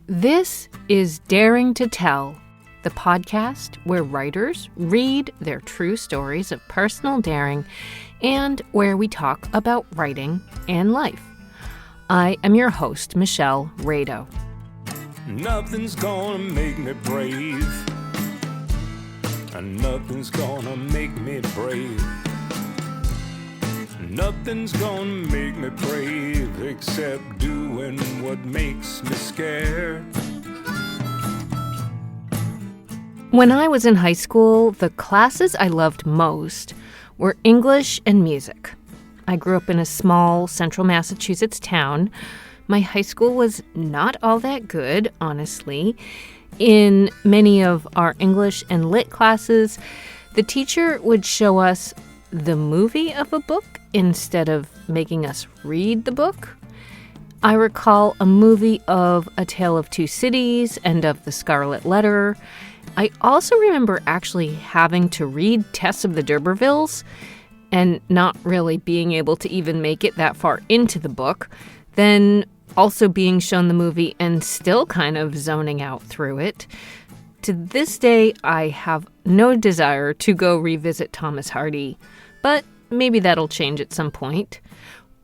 This is Daring to Tell, the podcast where writers read their true stories of personal daring and where we talk about writing and life. I am your host, Michelle Rado. Nothing's gonna make me brave. Nothing's gonna make me brave. Nothing's gonna make me brave except doing what makes me scared. When I was in high school, the classes I loved most were English and music. I grew up in a small central Massachusetts town. My high school was not all that good, honestly. In many of our English and lit classes, the teacher would show us the movie of a book instead of making us read the book. I recall a movie of A Tale of Two Cities and of The Scarlet Letter. I also remember actually having to read Tess of the D'Urbervilles and not really being able to even make it that far into the book, then also being shown the movie and still kind of zoning out through it. To this day, I have no desire to go revisit Thomas Hardy, but maybe that'll change at some point.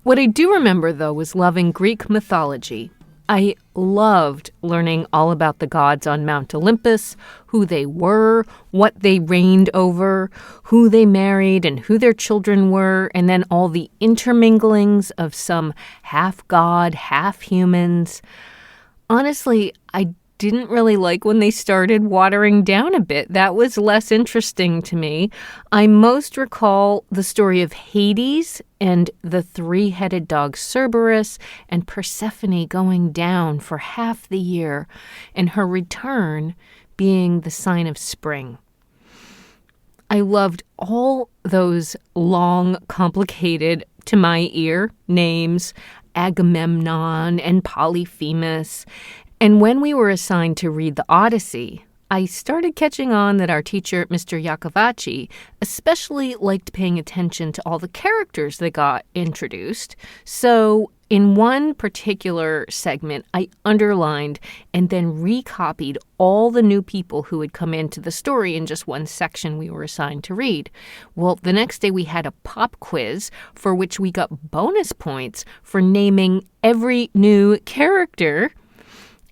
What I do remember, though, was loving Greek mythology. I loved learning all about the gods on Mount Olympus, who they were, what they reigned over, who they married and who their children were, and then all the interminglings of some half-god, half-humans. Honestly, I didn't really like when they started watering down a bit. That was less interesting to me. I most recall the story of Hades and the three-headed dog Cerberus and Persephone going down for half the year and her return being the sign of spring. I loved all those long, complicated, to my ear, names, Agamemnon and Polyphemus. And when we were assigned to read the Odyssey, I started catching on that our teacher, Mr. Iacovacci, especially liked paying attention to all the characters that got introduced. So in one particular segment, I underlined and then recopied all the new people who had come into the story in just one section we were assigned to read. Well, the next day we had a pop quiz for which we got bonus points for naming every new character.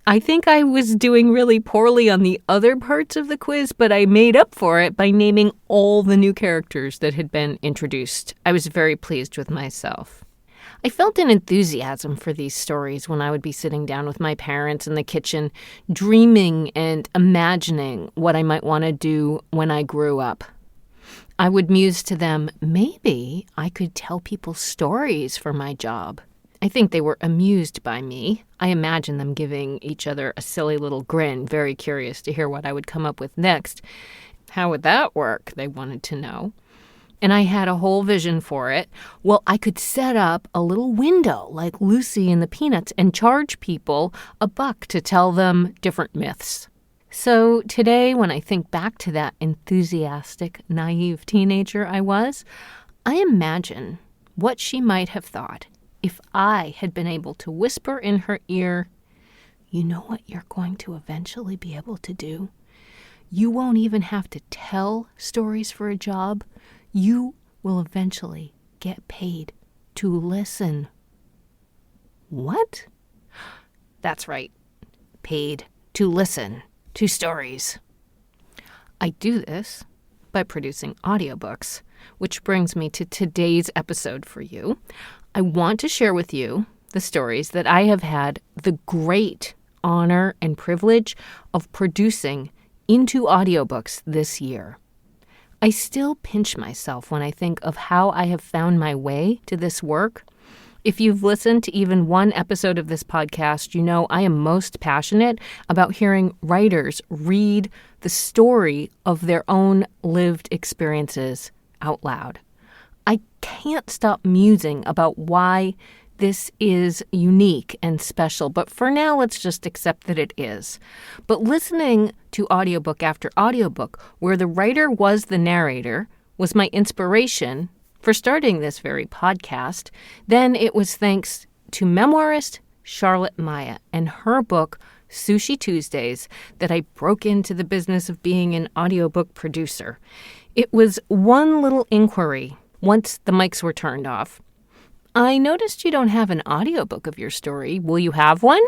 I think I was doing really poorly on the other parts of the quiz, but I made up for it by naming all the new characters that had been introduced. I was very pleased with myself. I felt an enthusiasm for these stories when I would be sitting down with my parents in the kitchen, dreaming and imagining what I might want to do when I grew up. I would muse to them, maybe I could tell people stories for my job. I think they were amused by me. I imagine them giving each other a silly little grin, very curious to hear what I would come up with next. How would that work? They wanted to know. And I had a whole vision for it. Well, I could set up a little window like Lucy and the Peanuts and charge people $1 to tell them different myths. So today, when I think back to that enthusiastic, naive teenager I was, I imagine what she might have thought if I had been able to whisper in her ear, you know what you're going to eventually be able to do? You won't even have to tell stories for a job. You will eventually get paid to listen. What? That's right. Paid to listen to stories. I do this by producing audiobooks, which brings me to today's episode for you. I want to share with you the stories that I have had the great honor and privilege of producing into audiobooks this year. I still pinch myself when I think of how I have found my way to this work. If you've listened to even one episode of this podcast, you know I am most passionate about hearing writers read the story of their own lived experiences out loud. I can't stop musing about why this is unique and special, but for now, let's just accept that it is. But listening to audiobook after audiobook, where the writer was the narrator, was my inspiration for starting this very podcast. Then it was thanks to memoirist Charlotte Maya and her book, Sushi Tuesdays that I broke into the business of being an audiobook producer. It was one little inquiry once the mics were turned off. "I noticed you don't have an audiobook of your story. Will you have one?"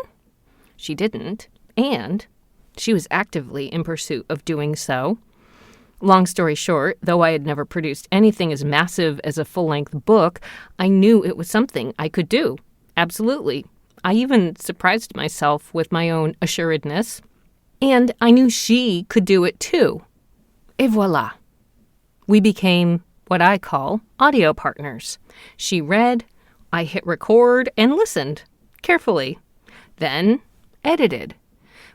She didn't, and she was actively in pursuit of doing so. Long story short, though I had never produced anything as massive as a full-length book, I knew it was something I could do. Absolutely. I even surprised myself with my own assuredness. And I knew she could do it too. Et voila. We became what I call audio partners. She read, I hit record and listened carefully, then edited.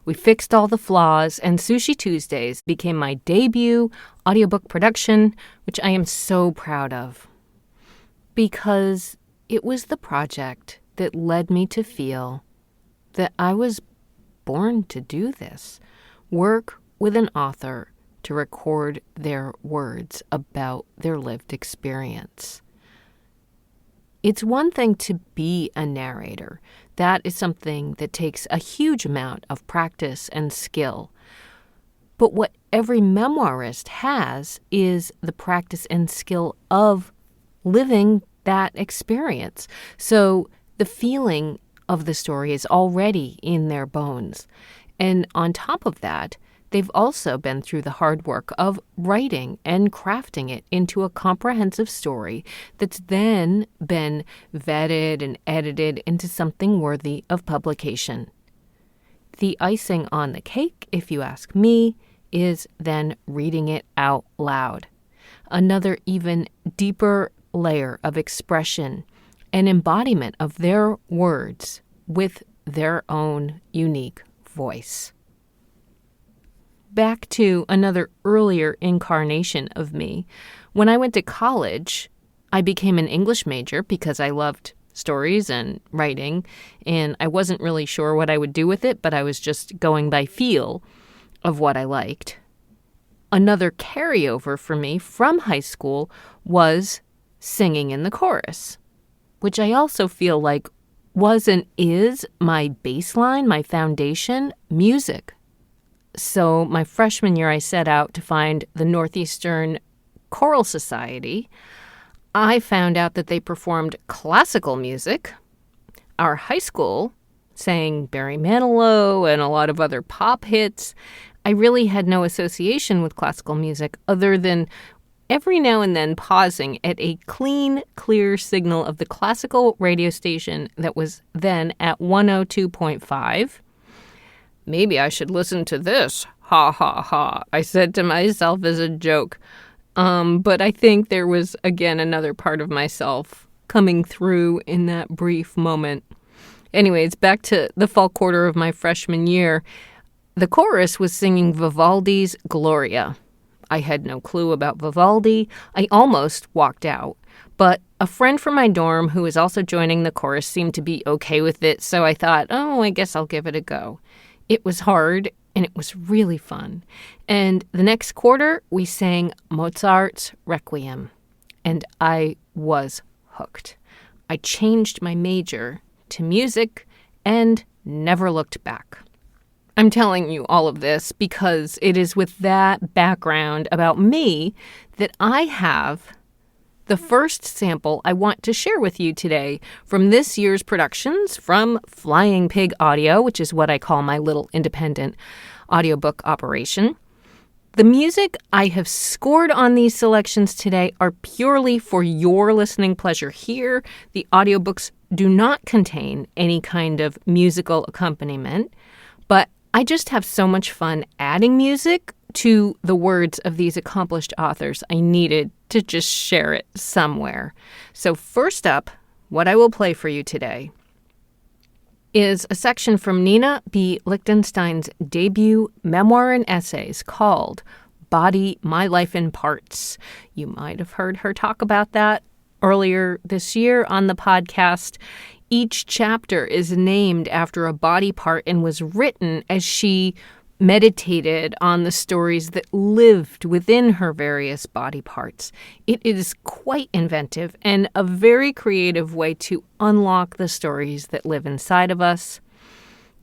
We fixed all the flaws, and Sushi Tuesdays became my debut audiobook production, which I am so proud of. Because it was the project that led me to feel that I was born to do this. Work with an author to record their words about their lived experience. It's one thing to be a narrator. That is something that takes a huge amount of practice and skill. But what every memoirist has is the practice and skill of living that experience. So the feeling of the story is already in their bones. And on top of that, they've also been through the hard work of writing and crafting it into a comprehensive story that's then been vetted and edited into something worthy of publication. The icing on the cake, if you ask me, is then reading it out loud. Another even deeper layer of expression and embodiment of their words with their own unique voice. Back to another earlier incarnation of me. When I went to college, I became an English major because I loved stories and writing, and I wasn't really sure what I would do with it, but I was just going by feel of what I liked. Another carryover for me from high school was singing in the chorus, which I also feel like was and is my baseline, my foundation, music. So my freshman year, I set out to find the Northeastern Choral Society. I found out that they performed classical music. Our high school sang Barry Manilow and a lot of other pop hits. I really had no association with classical music other than every now and then pausing at a clean, clear signal of the classical radio station that was then at 102.5. Maybe I should listen to this. Ha, ha, ha. I said to myself as a joke. But I think there was, again, another part of myself coming through in that brief moment. Anyways, back to the fall quarter of my freshman year. The chorus was singing Vivaldi's Gloria. I had no clue about Vivaldi. I almost walked out. But a friend from my dorm who was also joining the chorus seemed to be okay with it, so I thought, I guess I'll give it a go. It was hard, and it was really fun. And the next quarter, we sang Mozart's Requiem, and I was hooked. I changed my major to music and never looked back. I'm telling you all of this because it is with that background about me that I have the first sample I want to share with you today from this year's productions from Flying Pig Audio, which is what I call my little independent audiobook operation. The music I have scored on these selections today are purely for your listening pleasure here. The audiobooks do not contain any kind of musical accompaniment, but I just have so much fun adding music to the words of these accomplished authors. I needed to just share it somewhere. So first up, what I will play for you today is a section from Nina B. Lichtenstein's debut memoir and essays called Body, My Life in Parts. You might have heard her talk about that earlier this year on the podcast. Each chapter is named after a body part and was written as she meditated on the stories that lived within her various body parts. It is quite inventive and a very creative way to unlock the stories that live inside of us.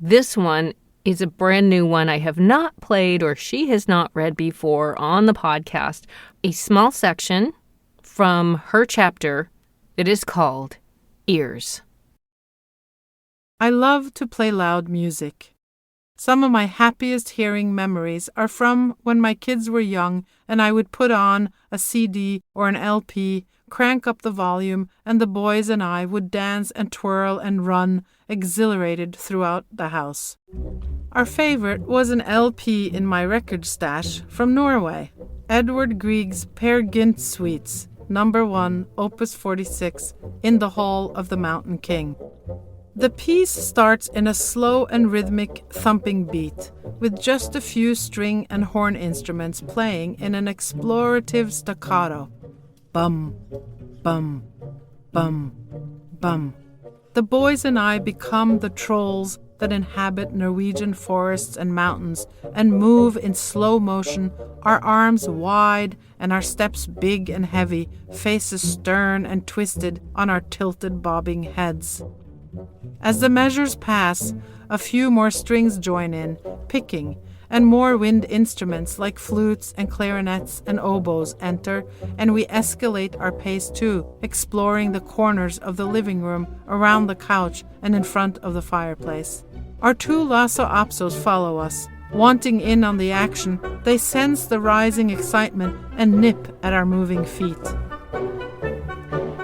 This one is a brand new one I have not played or she has not read before on the podcast. A small section from her chapter that is called Ears. I love to play loud music. Some of my happiest hearing memories are from when my kids were young and I would put on a CD or an LP, crank up the volume, and the boys and I would dance and twirl and run, exhilarated throughout the house. Our favorite was an LP in my record stash from Norway, Edvard Grieg's Peer Gynt Suites, No. 1, Opus 46, in the Hall of the Mountain King. The piece starts in a slow and rhythmic thumping beat, with just a few string and horn instruments playing in an explorative staccato. Bum, bum, bum, bum. The boys and I become the trolls that inhabit Norwegian forests and mountains and move in slow motion, our arms wide and our steps big and heavy, faces stern and twisted on our tilted bobbing heads. As the measures pass, a few more strings join in, picking, and more wind instruments like flutes and clarinets and oboes enter, and we escalate our pace too, exploring the corners of the living room, around the couch, and in front of the fireplace. Our two Lasso Apsos follow us. Wanting in on the action, they sense the rising excitement and nip at our moving feet.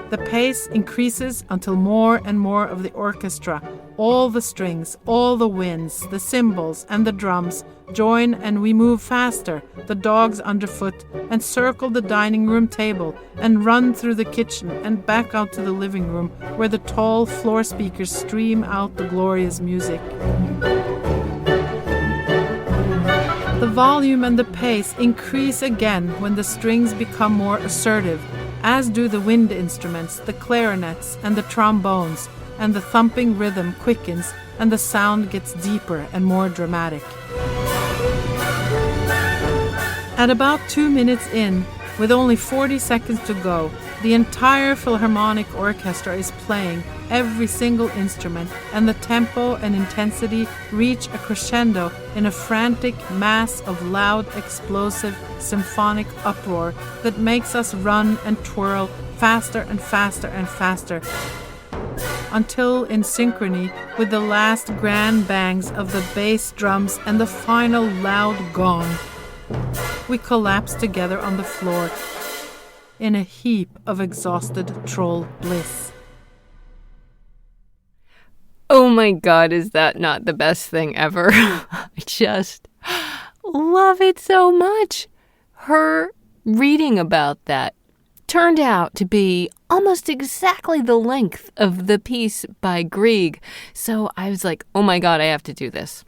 The pace increases until more and more of the orchestra, all the strings, all the winds, the cymbals, and the drums join, and we move faster, the dogs underfoot, and circle the dining room table, and run through the kitchen and back out to the living room, where the tall floor speakers stream out the glorious music. The volume and the pace increase again when the strings become more assertive, as do the wind instruments, the clarinets, and the trombones, and the thumping rhythm quickens, and the sound gets deeper and more dramatic. At about 2 minutes in, with only 40 seconds to go, the entire Philharmonic Orchestra is playing, every single instrument, and the tempo and intensity reach a crescendo in a frantic mass of loud, explosive, symphonic uproar that makes us run and twirl faster and faster and faster, until, in synchrony with the last grand bangs of the bass drums and the final loud gong, we collapse together on the floor in a heap of exhausted troll bliss. Oh my God, is that not the best thing ever? I just love it so much. Her reading about that turned out to be almost exactly the length of the piece by Grieg. So I was like, oh my God, I have to do this.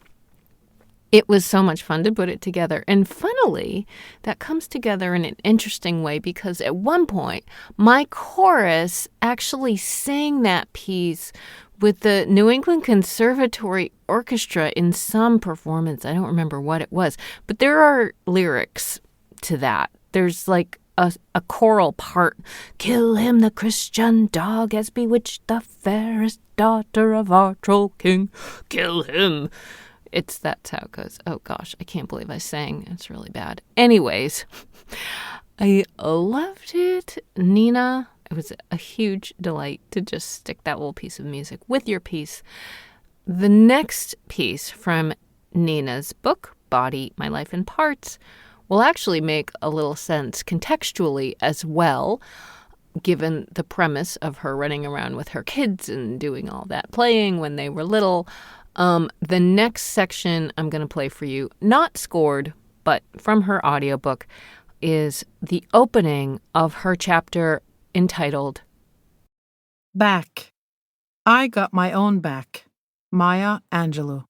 It was so much fun to put it together. And funnily, that comes together in an interesting way because at one point, my chorus actually sang that piece with the New England Conservatory Orchestra in some performance. I don't remember what it was, but there are lyrics to that. There's like a choral part. Kill him, the Christian dog has bewitched the fairest daughter of our troll king. Kill him. That's how it goes. Oh gosh, I can't believe I sang. It's really bad. Anyways, I loved it. Nina, it was a huge delight to just stick that little piece of music with your piece. The next piece from Nina's book, Body, My Life in Parts, will actually make a little sense contextually as well, given the premise of her running around with her kids and doing all that playing when they were little. The next section I'm going to play for you, not scored, but from her audiobook, is the opening of her chapter entitled Back. I got my own back. Maya Angelou.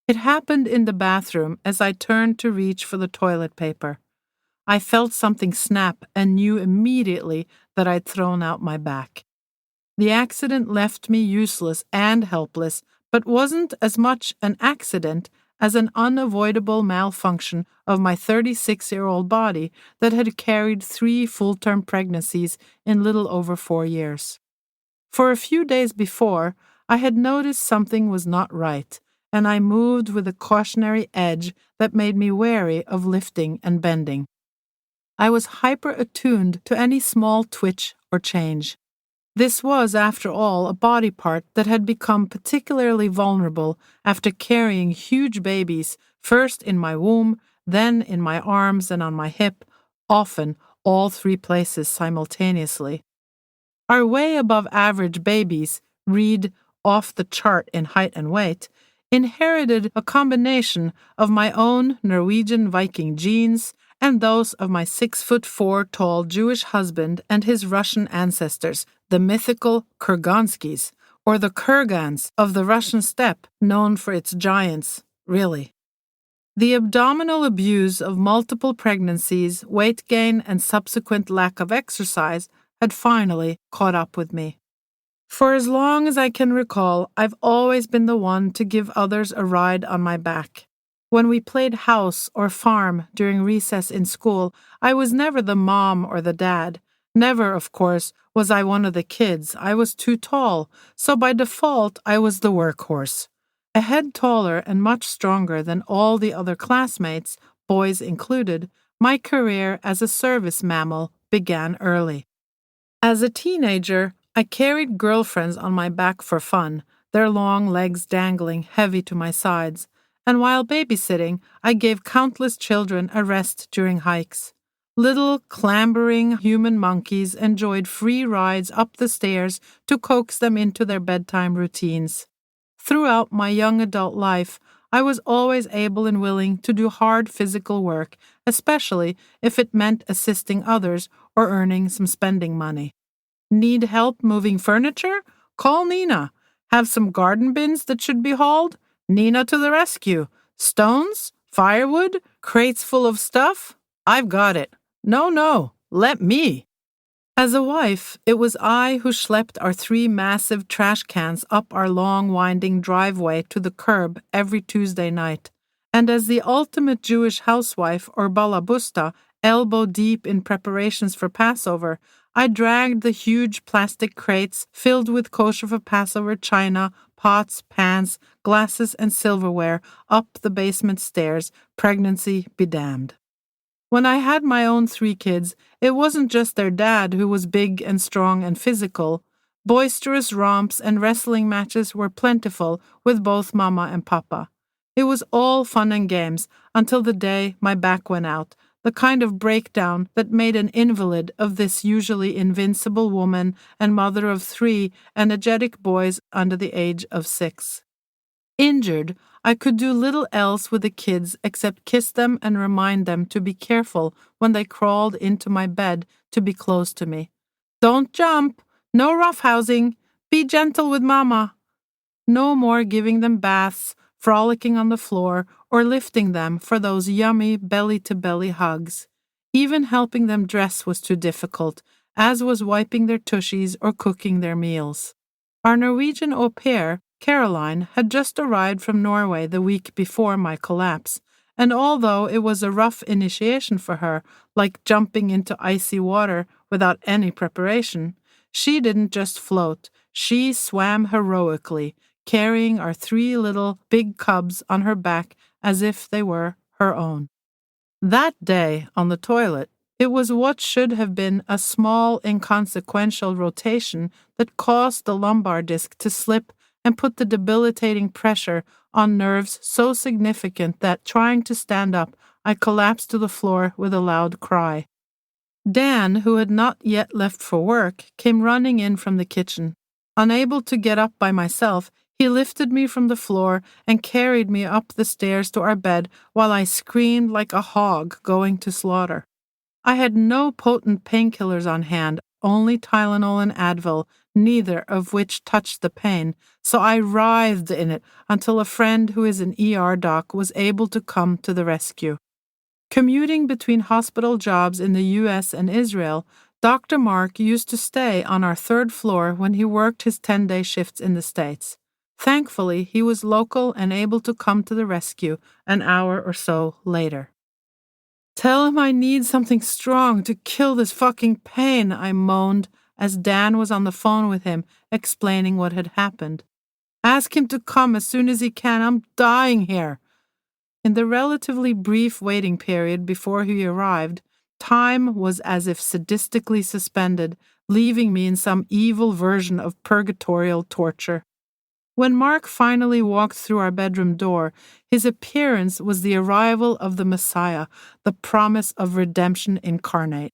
It happened in the bathroom as I turned to reach for the toilet paper. I felt something snap and knew immediately that I'd thrown out my back. The accident left me useless and helpless, but wasn't as much an accident as an unavoidable malfunction of my 36-year-old body that had carried 3 full-term pregnancies in little over 4 years. For a few days before, I had noticed something was not right, and I moved with a cautionary edge that made me wary of lifting and bending. I was hyper-attuned to any small twitch or change. This was, after all, a body part that had become particularly vulnerable after carrying huge babies, first in my womb, then in my arms and on my hip, often all three places simultaneously. Our way above average babies, read off the chart in height and weight, inherited a combination of my own Norwegian Viking genes and those of my 6'4" tall Jewish husband and his Russian ancestors, the mythical Kurganskys, or the Kurgans of the Russian steppe, known for its giants, really. The abdominal abuse of multiple pregnancies, weight gain, and subsequent lack of exercise had finally caught up with me. For as long as I can recall, I've always been the one to give others a ride on my back. When we played house or farm during recess in school, I was never the mom or the dad. Never, of course, was I one of the kids. I was too tall, so by default I was the workhorse. A head taller and much stronger than all the other classmates, boys included, my career as a service mammal began early. As a teenager, I carried girlfriends on my back for fun, their long legs dangling heavy to my sides, and while babysitting, I gave countless children a rest during hikes. Little clambering human monkeys enjoyed free rides up the stairs to coax them into their bedtime routines. Throughout my young adult life, I was always able and willing to do hard physical work, especially if it meant assisting others or earning some spending money. Need help moving furniture? Call Nina. Have some garden bins that should be hauled? Nina to the rescue. Stones? Firewood? Crates full of stuff? I've got it. No, let me. As a wife, it was I who schlepped our 3 massive trash cans up our long, winding driveway to the curb every Tuesday night. And as the ultimate Jewish housewife, or balabusta, elbow deep in preparations for Passover, I dragged the huge plastic crates filled with kosher for Passover china, pots, pans, glasses, and silverware up the basement stairs, pregnancy be damned. When I had my own 3 kids, it wasn't just their dad who was big and strong and physical. Boisterous romps and wrestling matches were plentiful with both Mama and Papa. It was all fun and games until the day my back went out, the kind of breakdown that made an invalid of this usually invincible woman and mother of 3 energetic boys under the age of 6. Injured, I could do little else with the kids except kiss them and remind them to be careful when they crawled into my bed to be close to me. Don't jump, no roughhousing, be gentle with Mama. No more giving them baths, frolicking on the floor, or lifting them for those yummy belly-to-belly hugs. Even helping them dress was too difficult, as was wiping their tushies or cooking their meals. Our Norwegian au pair, Caroline, had just arrived from Norway the week before my collapse, and although it was a rough initiation for her, like jumping into icy water without any preparation, she didn't just float, she swam heroically, carrying our 3 little big cubs on her back as if they were her own. That day, on the toilet, it was what should have been a small, inconsequential rotation that caused the lumbar disc to slip and put the debilitating pressure on nerves so significant that, trying to stand up, I collapsed to the floor with a loud cry. Dan, who had not yet left for work, came running in from the kitchen. Unable to get up by myself, he lifted me from the floor and carried me up the stairs to our bed while I screamed like a hog going to slaughter. I had no potent painkillers on hand, only Tylenol and Advil, neither of which touched the pain, so I writhed in it until a friend who is an ER doc was able to come to the rescue. Commuting between hospital jobs in the U.S. and Israel, Dr. Mark used to stay on our 3rd floor when he worked his 10-day shifts in the States. Thankfully, he was local and able to come to the rescue an hour or so later. Tell him I need something strong to kill this fucking pain, I moaned, as Dan was on the phone with him, explaining what had happened. Ask him to come as soon as he can. I'm dying here." In the relatively brief waiting period before he arrived, time was as if sadistically suspended, leaving me in some evil version of purgatorial torture. When Mark finally walked through our bedroom door, his appearance was the arrival of the Messiah, the promise of redemption incarnate.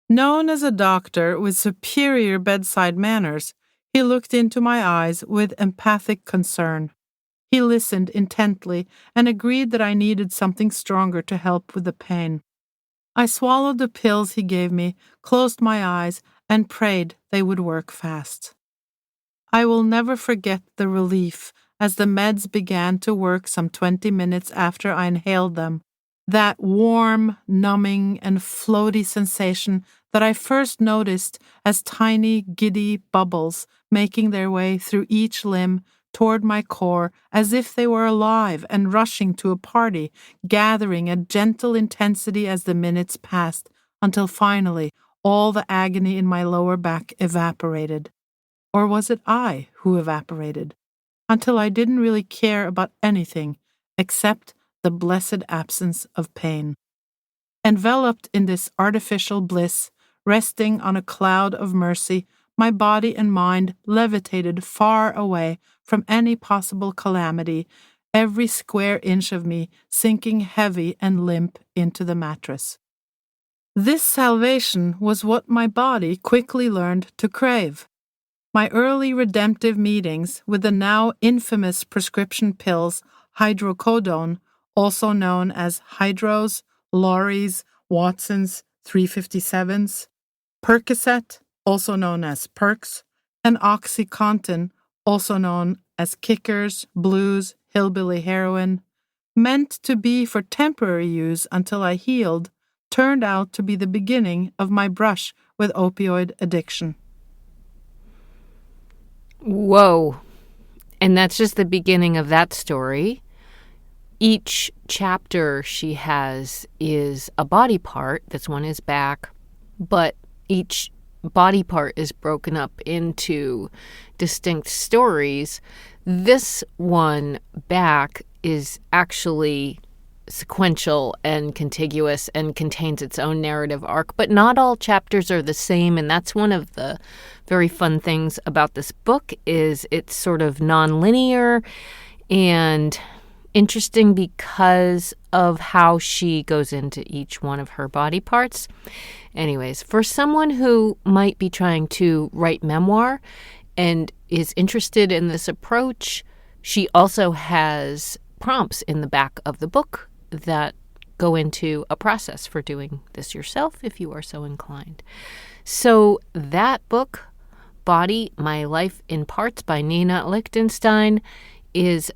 Known as a doctor with superior bedside manners, he looked into my eyes with empathic concern. He listened intently and agreed that I needed something stronger to help with the pain. I swallowed the pills he gave me, closed my eyes, and prayed they would work fast. I will never forget the relief as the meds began to work some 20 minutes after I inhaled them. That warm, numbing, and floaty sensation that I first noticed as tiny, giddy bubbles making their way through each limb toward my core as if they were alive and rushing to a party, gathering a gentle intensity as the minutes passed, until finally all the agony in my lower back evaporated. Or was it I who evaporated? Until I didn't really care about anything except the blessed absence of pain. Enveloped in this artificial bliss, resting on a cloud of mercy, my body and mind levitated far away from any possible calamity, every square inch of me sinking heavy and limp into the mattress. This salvation was what my body quickly learned to crave. My early redemptive meetings with the now infamous prescription pills hydrocodone, also known as Hydros, Lorries, Watsons, 357s, Percocet, also known as Perks, and OxyContin, also known as Kickers, Blues, Hillbilly Heroin, meant to be for temporary use until I healed, turned out to be the beginning of my brush with opioid addiction. Whoa. And that's just the beginning of that story. Each chapter she has is a body part. This one is back. But each body part is broken up into distinct stories. This one back is actually sequential and contiguous and contains its own narrative arc, but not all chapters are the same, and that's one of the very fun things about this book is it's sort of non-linear and interesting because of how she goes into each one of her body parts. Anyways, for someone who might be trying to write memoir and is interested in this approach, she also has prompts in the back of the book that go into a process for doing this yourself if you are so inclined. So that book, Body, My Life in Parts by Nina Lichtenstein, is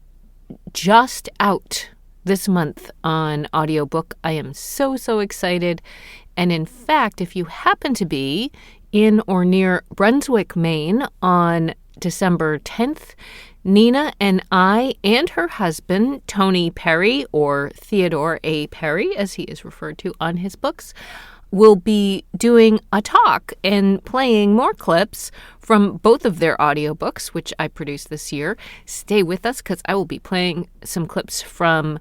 just out this month on audiobook. I am so excited. And in fact, if you happen to be in or near Brunswick, Maine on December 10th, Nina and I and her husband, Tony Perry, or Theodore A. Perry, as he is referred to on his books, will be doing a talk and playing more clips from both of their audiobooks, which I produced this year. Stay with us because I will be playing some clips from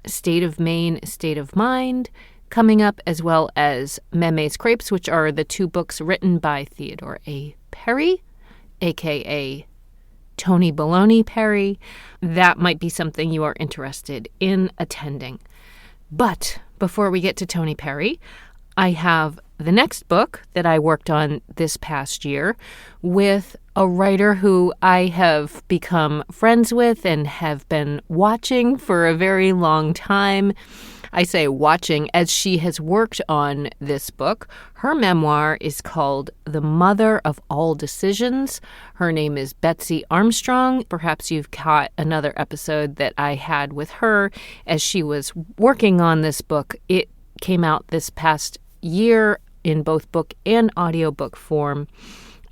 State of Maine, State of Mind coming up, as well as Meme's Crepes, which are the two books written by Theodore A. Perry, a.k.a. Tony Baloney Perry. That might be something you are interested in attending. But before we get to Tony Perry, I have the next book that I worked on this past year with a writer who I have become friends with and have been watching for a very long time. I say watching as she has worked on this book. Her memoir is called The Mother of All Decisions. Her name is Betsy Armstrong. Perhaps you've caught another episode that I had with her as she was working on this book. It came out this past year in both book and audiobook form.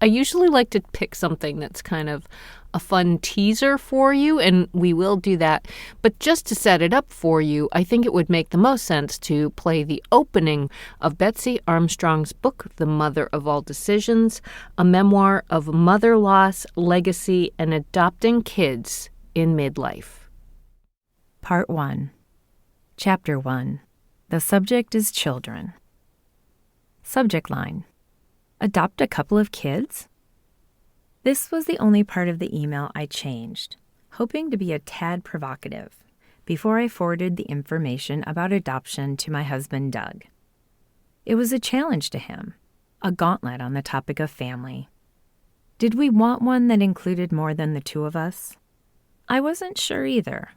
I usually like to pick something that's kind of a fun teaser for you, and we will do that. But just to set it up for you, I think it would make the most sense to play the opening of Betsy Armstrong's book, The Mother of All Decisions, a memoir of mother loss, legacy, and adopting kids in midlife. Part 1. Chapter 1. The subject is children. Subject line: Adopt a couple of kids? This was the only part of the email I changed, hoping to be a tad provocative, before I forwarded the information about adoption to my husband, Doug. It was a challenge to him, a gauntlet on the topic of family. Did we want one that included more than the two of us? I wasn't sure either,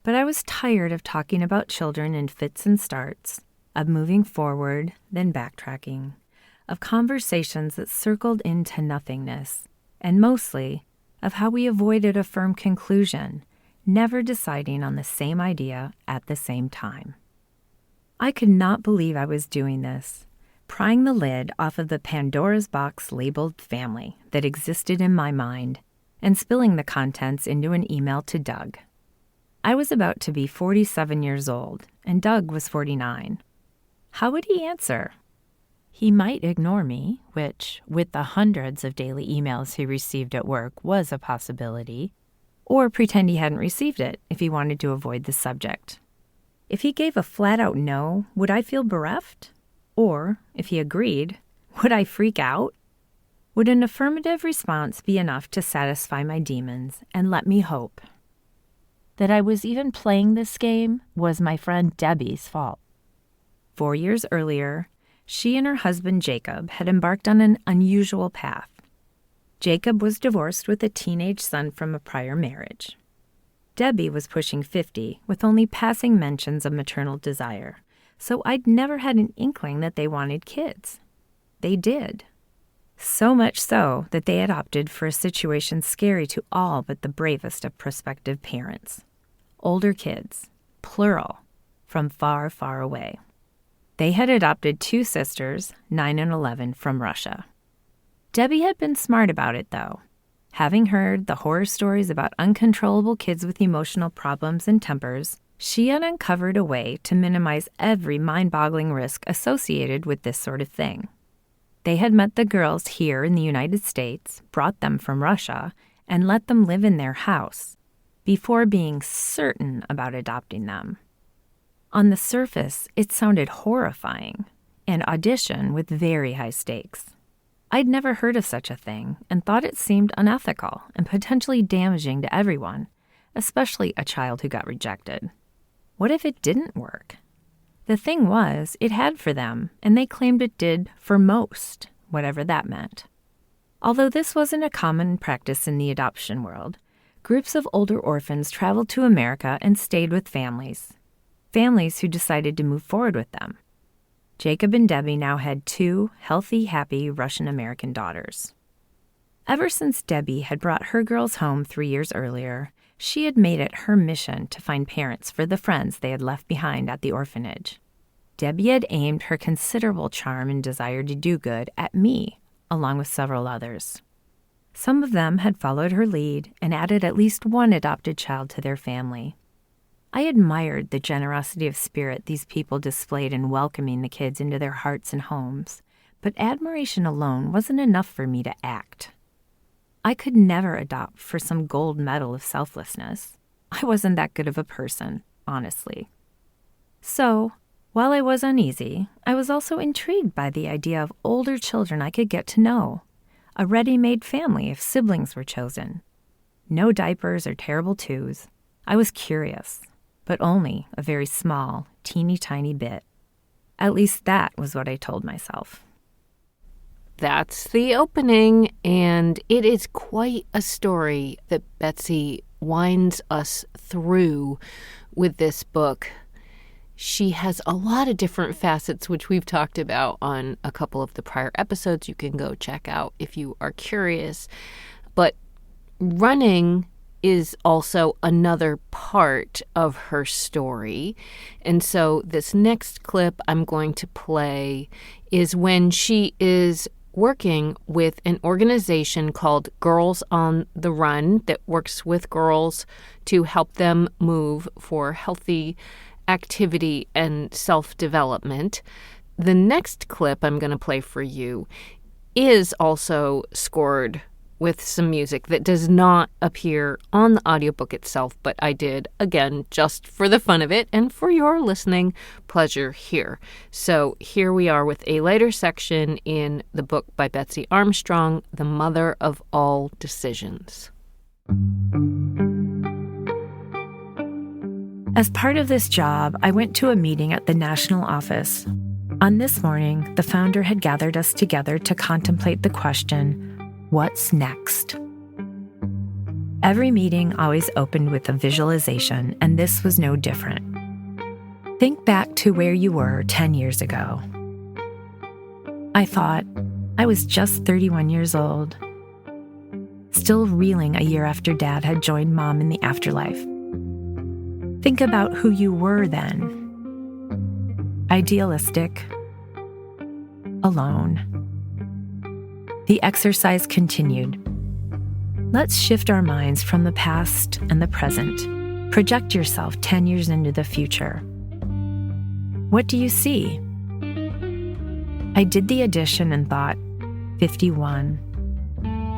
but I was tired of talking about children in fits and starts, of moving forward, then backtracking, of conversations that circled into nothingness, and mostly of how we avoided a firm conclusion, never deciding on the same idea at the same time. I could not believe I was doing this, prying the lid off of the Pandora's box labeled family that existed in my mind, and spilling the contents into an email to Doug. I was about to be 47 years old, and Doug was 49. How would he answer? He might ignore me, which, with the hundreds of daily emails he received at work, was a possibility, or pretend he hadn't received it if he wanted to avoid the subject. If he gave a flat-out no, would I feel bereft? Or, if he agreed, would I freak out? Would an affirmative response be enough to satisfy my demons and let me hope? That I was even playing this game was my friend Debbie's fault. 4 years earlier, she and her husband Jacob had embarked on an unusual path. Jacob was divorced with a teenage son from a prior marriage. Debbie was pushing 50 with only passing mentions of maternal desire, so I'd never had an inkling that they wanted kids. They did. So much so that they had opted for a situation scary to all but the bravest of prospective parents. Older kids, plural, from far, far away. They had adopted 2 sisters, 9 and 11, from Russia. Debbie had been smart about it, though. Having heard the horror stories about uncontrollable kids with emotional problems and tempers, she had uncovered a way to minimize every mind-boggling risk associated with this sort of thing. They had met the girls here in the United States, brought them from Russia, and let them live in their house, before being certain about adopting them. On the surface, it sounded horrifying, an audition with very high stakes. I'd never heard of such a thing and thought it seemed unethical and potentially damaging to everyone, especially a child who got rejected. What if it didn't work? The thing was, it had for them, and they claimed it did for most, whatever that meant. Although this wasn't a common practice in the adoption world, groups of older orphans traveled to America and stayed with families who decided to move forward with them. Jacob and Debbie now had 2 healthy, happy Russian-American daughters. Ever since Debbie had brought her girls home 3 years earlier, she had made it her mission to find parents for the friends they had left behind at the orphanage. Debbie had aimed her considerable charm and desire to do good at me, along with several others. Some of them had followed her lead and added at least one adopted child to their family. I admired the generosity of spirit these people displayed in welcoming the kids into their hearts and homes, but admiration alone wasn't enough for me to act. I could never adopt for some gold medal of selflessness. I wasn't that good of a person, honestly. So, while I was uneasy, I was also intrigued by the idea of older children I could get to know, a ready-made family if siblings were chosen. No diapers or terrible twos. I was curious, but only a very small, teeny-tiny bit. At least that was what I told myself. That's the opening, and it is quite a story that Betsy winds us through with this book. She has a lot of different facets, which we've talked about on a couple of the prior episodes. You can go check out if you are curious. But running is also another part of her story. And so this next clip I'm going to play is when she is working with an organization called Girls on the Run that works with girls to help them move for healthy activity and self-development. The next clip I'm going to play for you is also scored with some music that does not appear on the audiobook itself, but I did, again, just for the fun of it and for your listening pleasure here. So here we are with a later section in the book by Betsy Armstrong, The Mother of All Decisions. As part of this job, I went to a meeting at the national office. On this morning, the founder had gathered us together to contemplate the question, what's next? Every meeting always opened with a visualization, and this was no different. Think back to where you were 10 years ago. I thought, I was just 31 years old, still reeling a year after Dad had joined Mom in the afterlife. Think about who you were then. Idealistic, alone. The exercise continued. Let's shift our minds from the past and the present. Project yourself 10 years into the future. What do you see? I did the addition and thought, 51.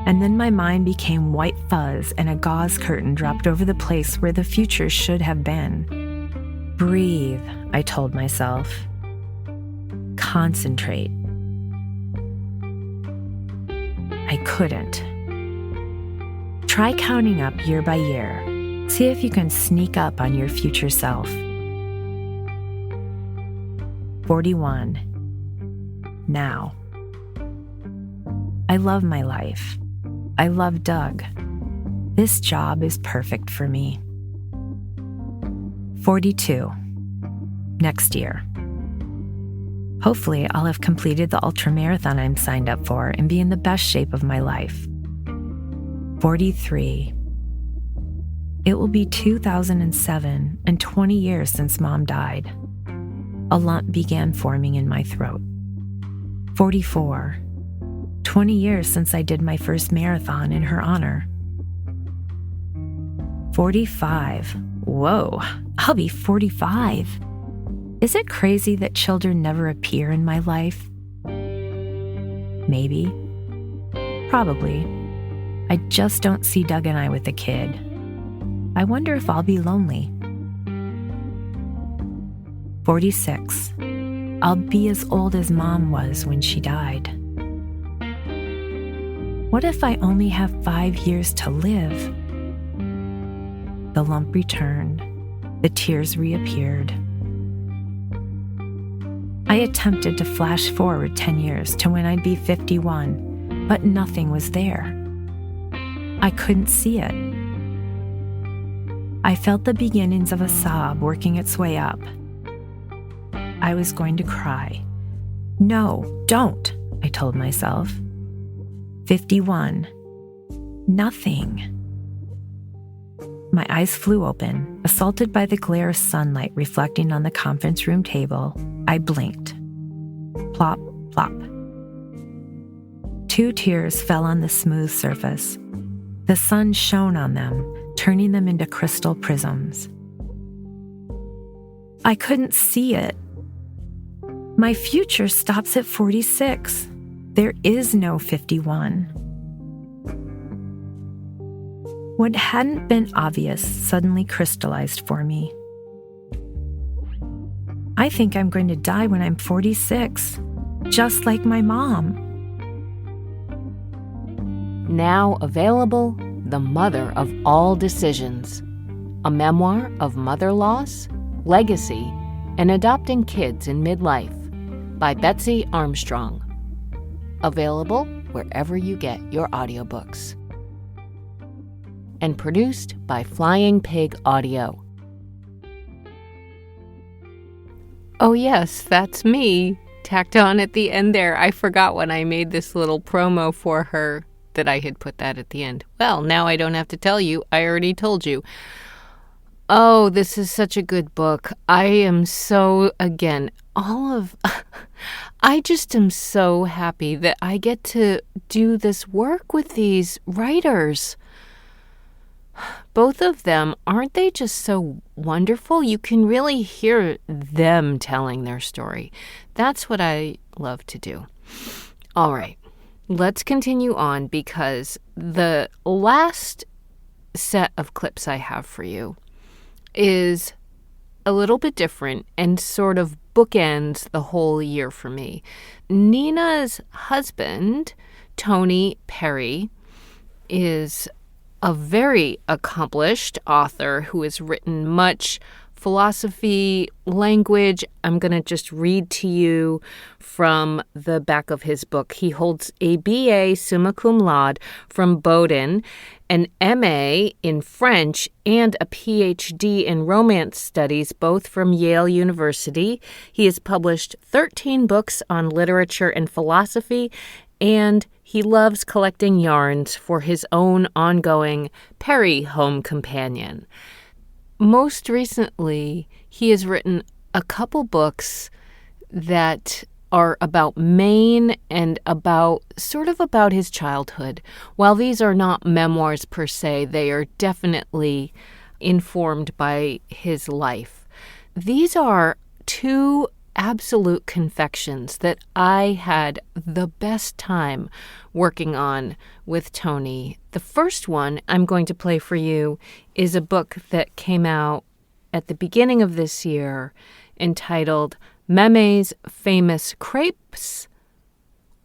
And then my mind became white fuzz and a gauze curtain dropped over the place where the future should have been. Breathe, I told myself. Concentrate. I couldn't. Try counting up year by year. See if you can sneak up on your future self. 41. Now. I love my life. I love Doug. This job is perfect for me. 42. Next year. Hopefully, I'll have completed the ultramarathon I'm signed up for and be in the best shape of my life. 43. It will be 2007 and 20 years since Mom died. A lump began forming in my throat. 44. 20 years since I did my first marathon in her honor. 45. Whoa, I'll be 45. Is it crazy that children never appear in my life? Maybe. Probably. I just don't see Doug and I with a kid. I wonder if I'll be lonely. 46. I'll be as old as Mom was when she died. What if I only have 5 years to live? The lump returned. The tears reappeared. I attempted to flash forward 10 years to when I'd be 51, but nothing was there. I couldn't see it. I felt the beginnings of a sob working its way up. I was going to cry. No, don't, I told myself. 51. Nothing. My eyes flew open, assaulted by the glare of sunlight reflecting on the conference room table. I blinked. Plop, plop. 2 tears fell on the smooth surface. The sun shone on them, turning them into crystal prisms. I couldn't see it. My future stops at 46. There is no 51. What hadn't been obvious suddenly crystallized for me. I think I'm going to die when I'm 46, just like my mom. Now available, The Mother of All Decisions, a memoir of mother loss, legacy, and adopting kids in midlife by Betsy Armstrong. Available wherever you get your audiobooks. And produced by Flying Pig Audio. Oh yes, that's me, tacked on at the end there. I forgot when I made this little promo for her that I had put that at the end. Well, now I don't have to tell you. I already told you. Oh, this is such a good book. I am so, again, I just am so happy that I get to do this work with these writers. Both of them, aren't they just so wonderful? You can really hear them telling their story. That's what I love to do. All right, let's continue on because the last set of clips I have for you is a little bit different and sort of bookends the whole year for me. Nina's husband, Tony Perry, is a very accomplished author who has written much philosophy, language. I'm going to just read to you from the back of his book. He holds a BA summa cum laude from Bowdoin, an MA in French, and a PhD in Romance Studies, both from Yale University. He has published 13 books on literature and philosophy, and he loves collecting yarns for his own ongoing Perry Home Companion. Most recently, he has written a couple books that are about Maine and about his childhood. While these are not memoirs per se, they are definitely informed by his life. These are two absolute confections that I had the best time working on with Tony. The first one I'm going to play for you is a book that came out at the beginning of this year entitled Mémé's Famous Crêpes,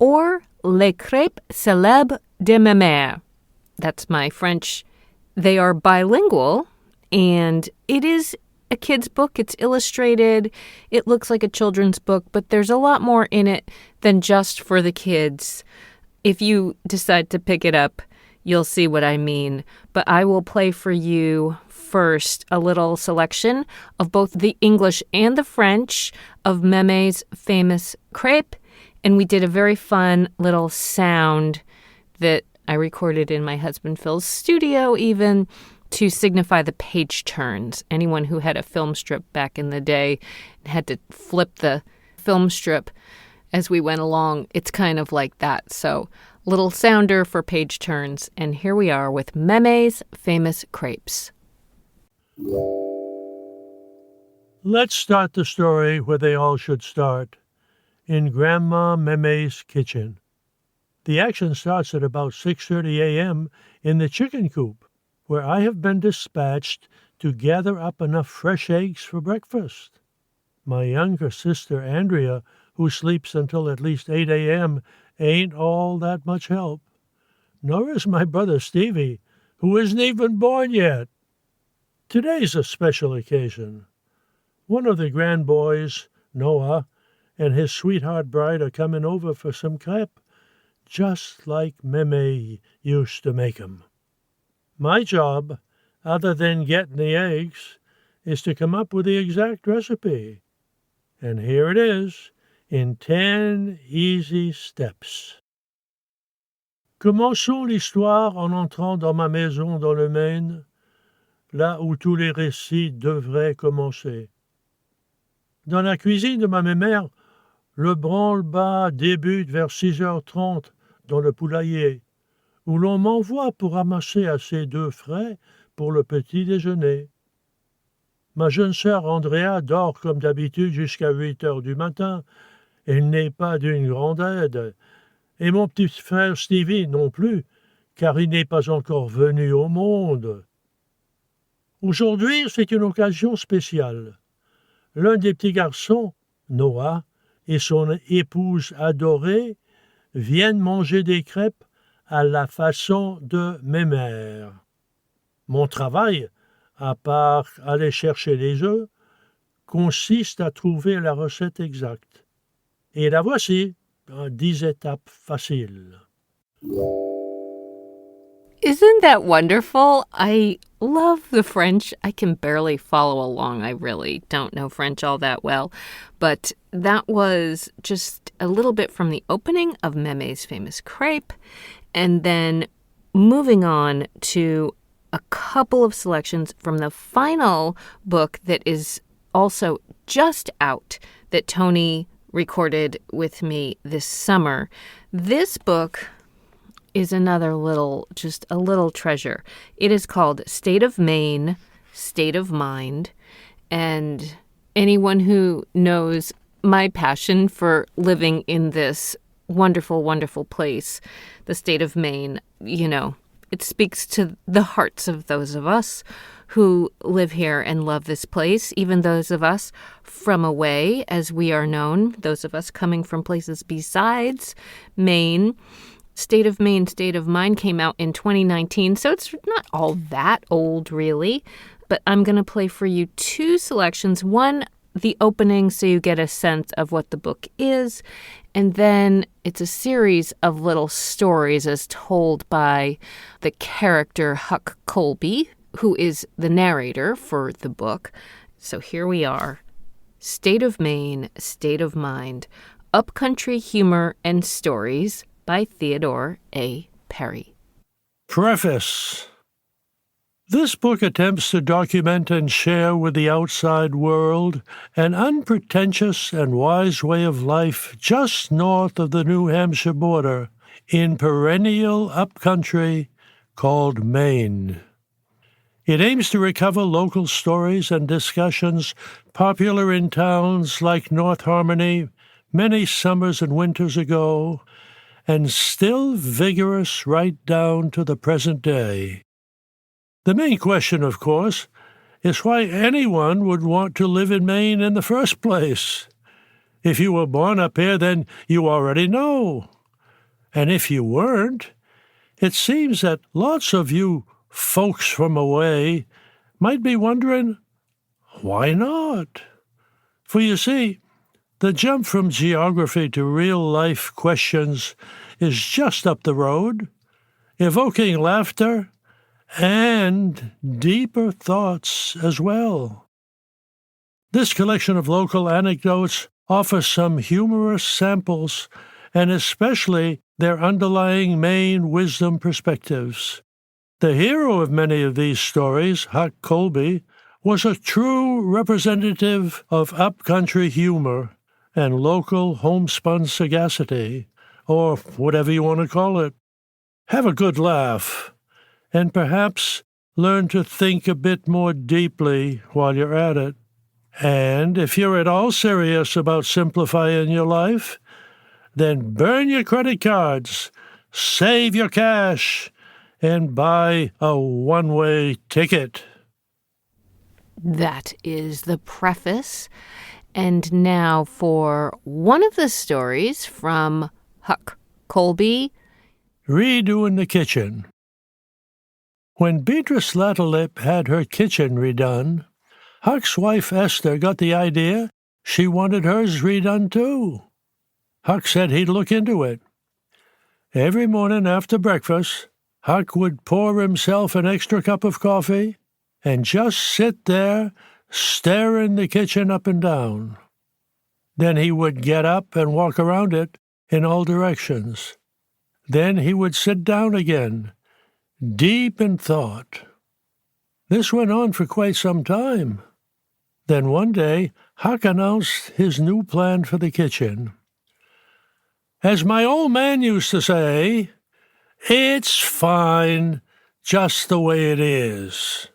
or Les Crêpes Célèbres de Mémé. That's my French. They are bilingual, and it is a kid's book. It's illustrated. It looks like a children's book, but there's a lot more in it than just for the kids. If you decide to pick it up, you'll see what I mean. But I will play for you first a little selection of both the English and the French of Mémé's Famous Crêpe. And we did a very fun little sound that I recorded in my husband Phil's studio even, to signify the page turns. Anyone who had a film strip back in the day had to flip the film strip as we went along. It's kind of like that. So, little sounder for page turns. And here we are with Mémé's Famous Crêpes. Let's start the story where they all should start, in Grandma Mémé's kitchen. The action starts at about 6:30 a.m. in the chicken coop, where I have been dispatched to gather up enough fresh eggs for breakfast. My younger sister, Andrea, who sleeps until at least 8 a.m., ain't all that much help. Nor is my brother Stevie, who isn't even born yet. Today's a special occasion. One of the grandboys, Noah, and his sweetheart bride are coming over for some crêpes, just like Mémé used to make 'em. My job, other than getting the eggs, is to come up with the exact recipe. And here it is, in 10 easy steps. Commençons l'histoire en entrant dans ma maison dans le Maine, là où tous les récits devraient commencer. Dans la cuisine de ma mémère, le branle-bas débute vers 6h30 dans le poulailler, où l'on m'envoie pour ramasser assez d'œufs frais pour le petit déjeuner. Ma jeune sœur Andrea dort comme d'habitude jusqu'à 8h du matin. Elle n'est pas d'une grande aide. Et mon petit frère Stevie non plus, car il n'est pas encore venu au monde. Aujourd'hui, c'est une occasion spéciale. L'un des petits garçons, Noah, et son épouse adorée viennent manger des crêpes à la façon de mes mères. Mon travail, à part aller chercher les œufs, consiste à trouver la recette exacte. Et la voici, en 10 étapes faciles. Isn't that wonderful? I love the French. I can barely follow along. I really don't know French all that well. But that was just a little bit from the opening of Mémé's Famous Crêpe, and then moving on to a couple of selections from the final book that is also just out that Tony recorded with me this summer. This book is another just a little treasure. It is called State of Maine, State of Mind. And anyone who knows my passion for living in this wonderful, wonderful place, the state of Maine, it speaks to the hearts of those of us who live here and love this place, even those of us from away, as we are known, those of us coming from places besides Maine. State of Maine, State of Mind came out in 2019, so it's not all that old, really. But I'm going to play for you two selections. One, the opening, so you get a sense of what the book is. And then it's a series of little stories as told by the character Huck Colby, who is the narrator for the book. So here we are. State of Maine, State of Mind, Upcountry Humor and Stories by Theodore A. Perry. Preface. This book attempts to document and share with the outside world an unpretentious and wise way of life just north of the New Hampshire border in perennial upcountry called Maine. It aims to recover local stories and discussions popular in towns like North Harmony many summers and winters ago, and still vigorous right down to the present day. The main question, of course, is why anyone would want to live in Maine in the first place. If you were born up here, then you already know. And if you weren't, it seems that lots of you folks from away might be wondering, why not? For you see, the jump from geography to real-life questions is just up the road, evoking laughter and deeper thoughts as well. This collection of local anecdotes offers some humorous samples and especially their underlying Maine wisdom perspectives. The hero of many of these stories, Huck Colby, was a true representative of upcountry humor and local homespun sagacity, or whatever you want to call it. Have a good laugh, and perhaps learn to think a bit more deeply while you're at it. And if you're at all serious about simplifying your life, then burn your credit cards, save your cash, and buy a one-way ticket. That is the preface. And now for one of the stories from Huck Colby. Redoing the Kitchen. When Beatrice Latterlip had her kitchen redone, Huck's wife Esther got the idea she wanted hers redone too. Huck said he'd look into it. Every morning after breakfast, Huck would pour himself an extra cup of coffee and just sit there staring the kitchen up and down. Then he would get up and walk around it in all directions. Then he would sit down again, deep in thought. This went on for quite some time. Then one day, Huck announced his new plan for the kitchen. As my old man used to say, it's fine just the way it is.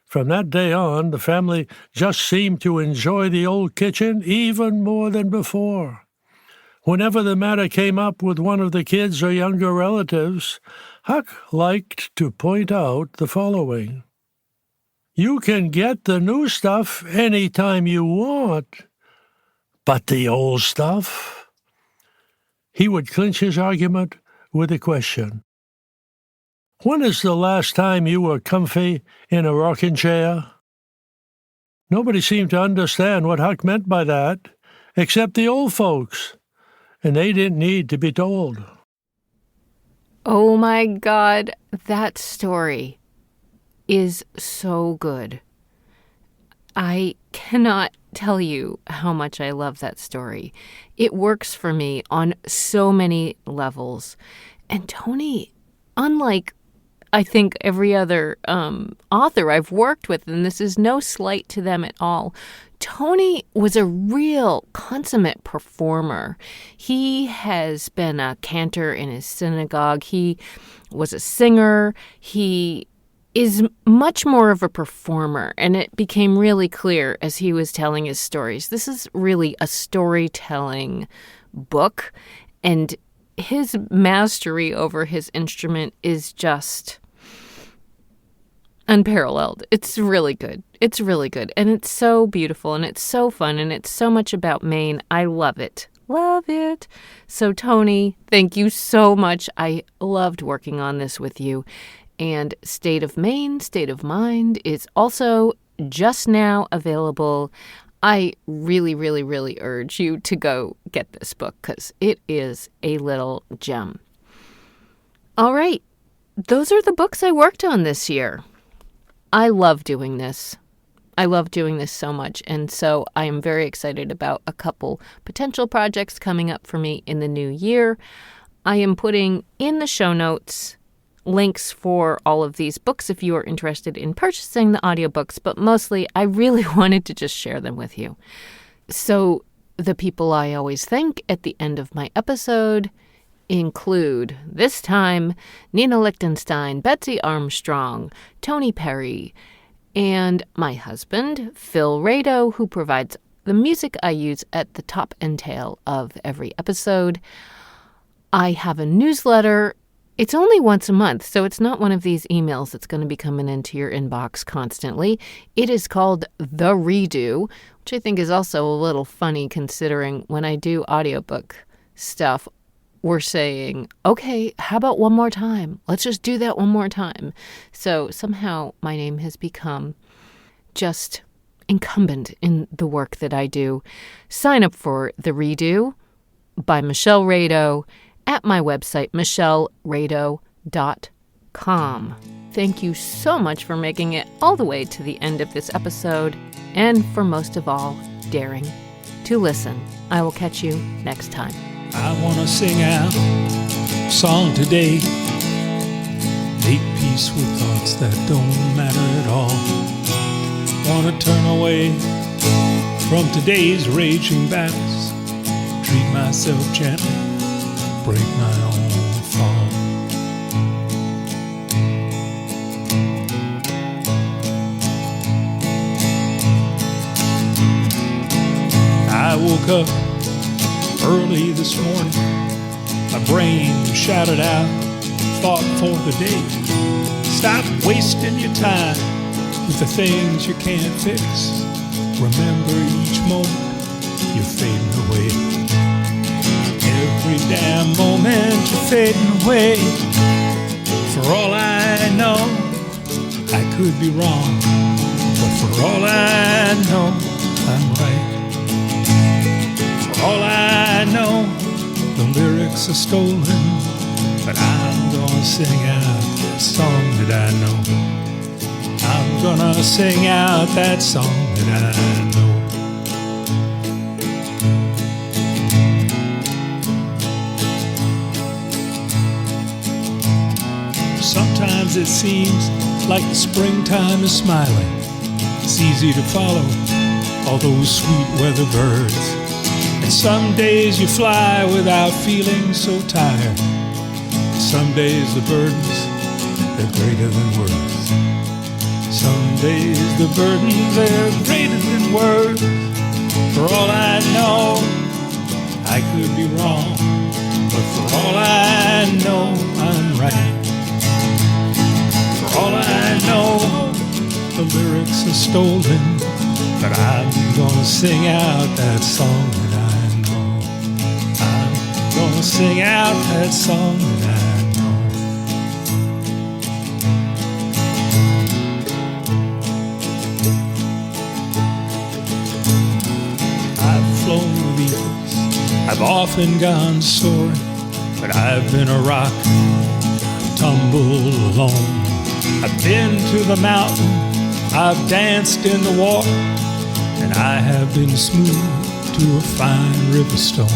From that day on, the family just seemed to enjoy the old kitchen even more than before. Whenever the matter came up with one of the kids or younger relatives, Huck liked to point out the following. You can get the new stuff any time you want, but the old stuff? He would clinch his argument with a question. When is the last time you were comfy in a rocking chair? Nobody seemed to understand what Huck meant by that, except the old folks, and they didn't need to be told. Oh my God, that story is so good. I cannot tell you how much I love that story. It works for me on so many levels. And Tony, unlike I think, every other author I've worked with, and this is no slight to them at all. Tony was a real consummate performer. He has been a cantor in his synagogue. He was a singer. He is much more of a performer, and it became really clear as he was telling his stories. This is really a storytelling book, and his mastery over his instrument is just unparalleled. It's really good. It's really good. And it's so beautiful, and it's so fun, and it's so much about Maine. I love it. Love it. So, Tony, thank you so much. I loved working on this with you. And State of Maine, State of Mind is also just now available. I really, really, really urge you to go get this book because it is a little gem. All right. Those are the books I worked on this year. I love doing this. I love doing this so much. And so I am very excited about a couple potential projects coming up for me in the new year. I am putting in the show notes links for all of these books if you are interested in purchasing the audiobooks, but mostly I really wanted to just share them with you. So the people I always thank at the end of my episode include, this time, Nina Lichtenstein, Betsy Armstrong, Tony Perry, and my husband, Phil Rado, who provides the music I use at the top and tail of every episode. I have a newsletter. It's only once a month, so it's not one of these emails that's going to be coming into your inbox constantly. It is called The Redo, which I think is also a little funny considering when I do audiobook stuff, we're saying, okay, how about one more time? Let's just do that one more time. So somehow my name has become just incumbent in the work that I do. Sign up for The Redo by Michelle Rado at my website, michellerado.com. Thank you so much for making it all the way to the end of this episode, and for most of all, daring to listen. I will catch you next time. I wanna sing out a song today, make peace with thoughts that don't matter at all. Wanna turn away from today's raging battles, treat myself gently, break my own fall. I woke up early this morning, my brain shouted out, thought for the day. Stop wasting your time with the things you can't fix. Remember each moment you're fading away. Every damn moment you're fading away. For all I know, I could be wrong, but for all I know, I'm right. For all I know, the lyrics are stolen, but I'm gonna sing out that song that I know. I'm gonna sing out that song that I know. Sometimes it seems like the springtime is smiling. It's easy to follow all those sweet weather birds. And some days you fly without feeling so tired. Some days the burdens, they're greater than words. Some days the burdens, they're greater than words. For all I know, I could be wrong, but for all I know, I'm right. For all I know, the lyrics are stolen, but I'm gonna sing out that song that I know. I'm gonna sing out that song that I know. I've flown with eagles, I've often gone soaring, but I've been a rock, tumbled alone. I've been to the mountain, I've danced in the water, and I have been smooth to a fine river stone.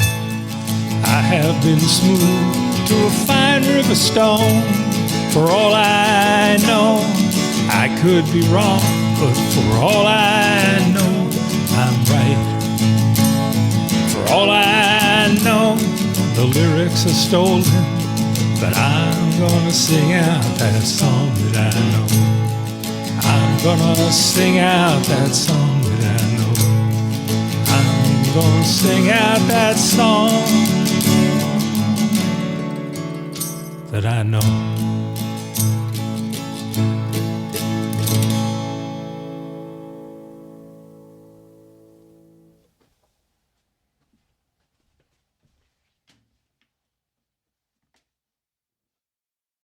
I have been smooth to a fine river stone. For all I know, I could be wrong, but for all I know, I'm right. For all I know, the lyrics are stolen, but I'm gonna sing out that song that I know. I'm gonna sing out that song that I know. I'm gonna sing out that song that I know.